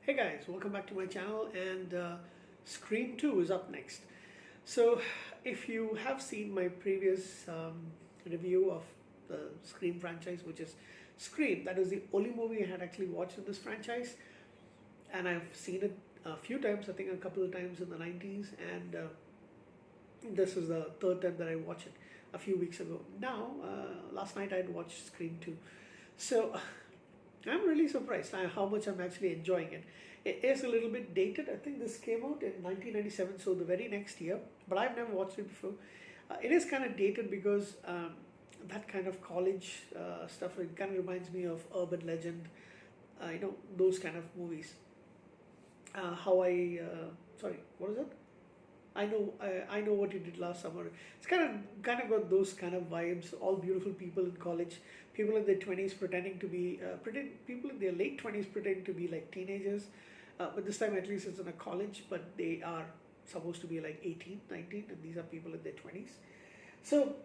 Hey guys, welcome back to my channel and Scream 2 is up next. So if you have seen my previous review of the Scream franchise, which is Scream, that is the only movie I had actually watched in this franchise, and I've seen it a few times, I think a couple of times in the 90s, and this is the third time that I watched it a few weeks ago. Now, last night I had watched Scream 2. So I'm really surprised at how much I'm actually enjoying it. It is a little bit dated. I think this came out in 1997, so the very next year. But I've never watched it before. It is kind of dated because that kind of college stuff. It kind of reminds me of Urban Legend. Those kind of movies. Sorry, what is it? I know what you did last summer. It's kind of got those kind of vibes. All beautiful people in college, people in their 20s pretending to be people in their late 20s pretending to be like teenagers. But this time at least it's in a college, but they are supposed to be like 18, 19, and these are people in their 20s. So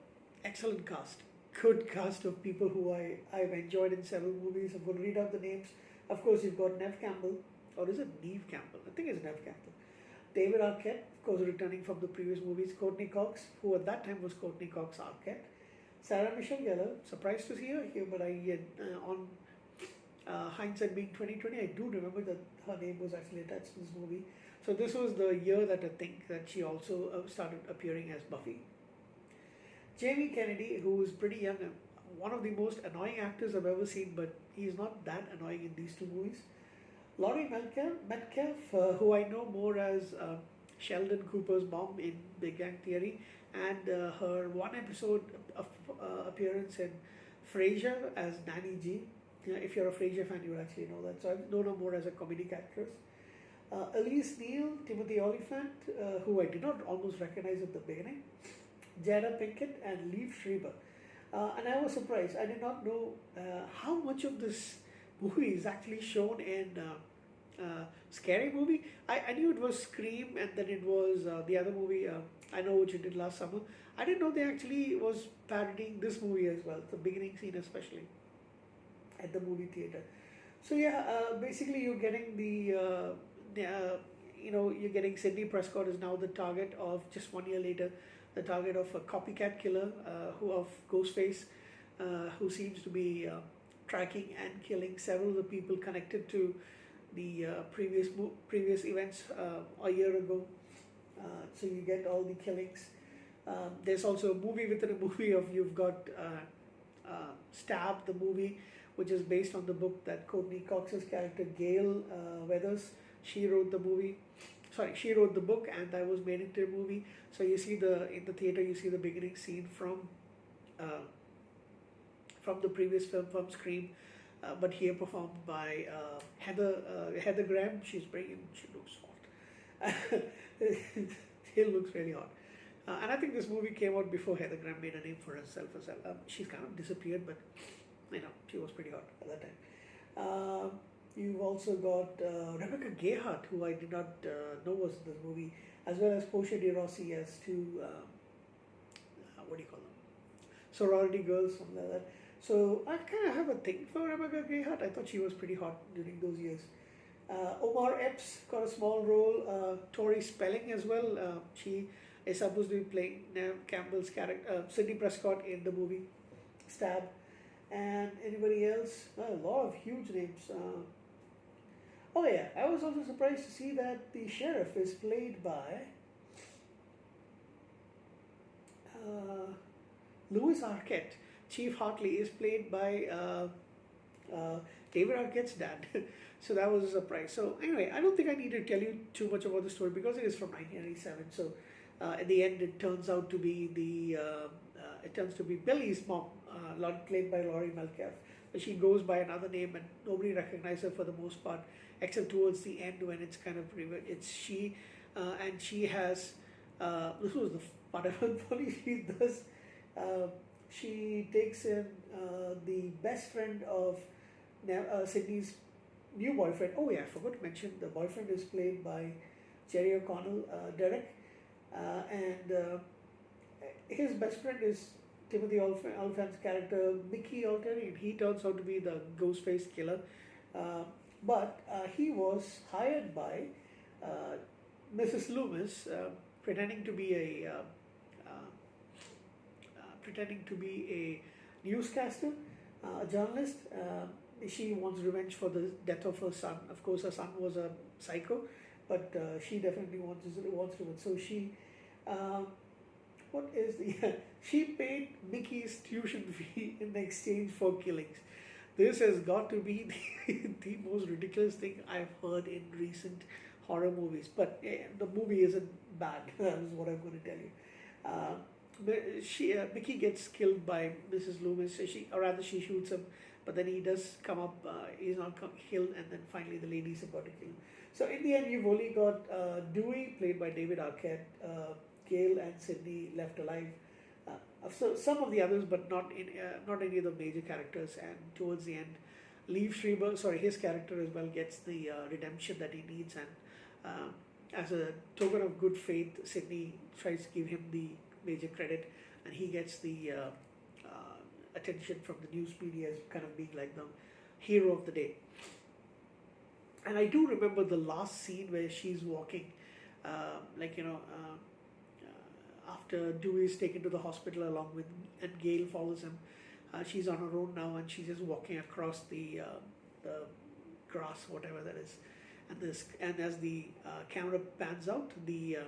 excellent cast, good cast of people who I've enjoyed in several movies. I'm going to read out the names. Of course, you've got Nev Campbell, or is it Neve Campbell? I think it's Nev Campbell. David Arquette, of course, returning from the previous movies. Courtney Cox, who at that time was Courtney Cox Arquette. Sarah Michelle Gellar, surprised to see her here, but on hindsight being 2020, I do remember that her name was actually attached to this movie. So this was the year that I think that she also started appearing as Buffy. Jamie Kennedy, who is pretty young, one of the most annoying actors I've ever seen, but he's not that annoying in these two movies. Laurie Metcalf, who I know more as Sheldon Cooper's mom in Big Bang Theory, and her one episode of appearance in Frasier as Nanny G. If you're a Frasier fan, you will actually know that. So I've known her more as a comedic actress. Elise Neal, Timothy Olyphant, who I did not almost recognize at the beginning, Jada Pinkett, and Liev Schreiber. And I was surprised. I did not know how much of this movie is actually shown in Scary Movie. I knew it was Scream, and then it was the other movie, I Know What You Did Last Summer. I didn't know they actually was parodying this movie as well, the beginning scene especially, at the movie theater. So yeah, basically you're getting you're getting Sidney Prescott is now the target of, just 1 year later, the target of a copycat killer who of Ghostface, who seems to be tracking and killing several of the people connected to the previous events a year ago. So you get all the killings. There's also a movie within a movie of, you've got Stab, the movie, which is based on the book that Courtney Cox's character Gail Weathers, she wrote the movie. Sorry, she wrote the book, and that was made into a movie. So you see in the theater, you see the beginning scene from the previous film, from Scream, but here performed by Heather Graham. She looks hot. She looks really hot. And I think this movie came out before Heather Graham made a name for herself as well. She's kind of disappeared, but she was pretty hot at that time. You've also got Rebecca Gayheart, who I did not know was in this movie, as well as Portia de Rossi as two, what do you call them? Sorority girls, something like that. So I kind of have a thing for Rebecca Gayheart. I thought she was pretty hot during those years. Omar Epps got a small role. Tori Spelling as well. She is supposed to be playing Nev Campbell's character, Sidney Prescott, in the movie Stab. And anybody else? A lot of huge names. Oh yeah, I was also surprised to see that the sheriff is played by Louis Arquette. Chief Hartley is played by David Arquette's dad. So that was a surprise. So anyway, I don't think I need to tell you too much about the story because it is from 1997. So at the end, it turns out to be Billy's mom, played by Laurie Metcalf. But she goes by another name, and nobody recognizes her for the most part, except towards the end when it's kind of it's she, and she has. This was the part I found funny. She does. She takes in the best friend of Sydney's new boyfriend. Oh yeah, I forgot to mention the boyfriend is played by Jerry O'Connell, Derek, and his best friend is Timothy Olyphant's character Mickey Alterny, and he turns out to be the Ghostface killer. but he was hired by uh, Mrs. Loomis, pretending to be pretending to be a newscaster, a journalist. She wants revenge for the death of her son. Of course, her son was a psycho, but she definitely wants revenge. So she, um, what is the? She paid Mickey's tuition fee in exchange for killings. This has got to be the most ridiculous thing I've heard in recent horror movies. But the movie isn't bad. That is what I'm going to tell you. Mickey gets killed by Mrs. Loomis. Or rather, she shoots him, but then he does come up. He's not killed, and then finally the lady's about to kill him. So in the end, you've only got Dewey, played by David Arquette, Gail and Sydney left alive. So some of the others, but not any of the major characters. And towards the end, Liev Schreiber, sorry, his character as well gets the redemption that he needs, and as a token of good faith, Sydney tries to give him the major credit, and he gets the attention from the news media as kind of being like the hero of the day. And I do remember the last scene where she's walking, like after Dewey is taken to the hospital along with, and Gail follows him. She's on her own now, and she's just walking across the grass, whatever that is, and as the camera pans out, the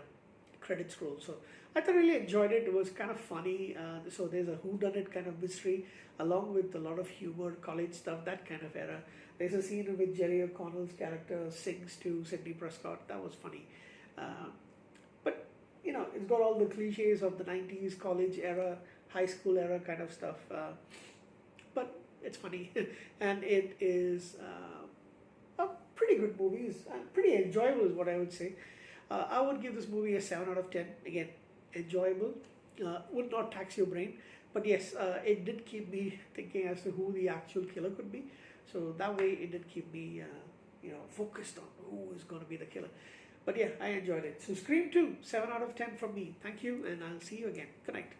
credits roll. So I thoroughly enjoyed it. It was kind of funny. So there's a whodunit kind of mystery, along with a lot of humor, college stuff, that kind of era. There's a scene in which Jerry O'Connell's character sings to Sidney Prescott. That was funny. But it's got all the cliches of the 90s college era, high school era kind of stuff. But it's funny. And it is a pretty good movie. It's pretty enjoyable is what I would say. I would give this movie a 7 out of 10. Again, enjoyable. Would not tax your brain. But yes, it did keep me thinking as to who the actual killer could be. So that way it did keep me focused on who is going to be the killer. But yeah, I enjoyed it. So Scream 2, 7 out of 10 from me. Thank you, and I'll see you again. Good night.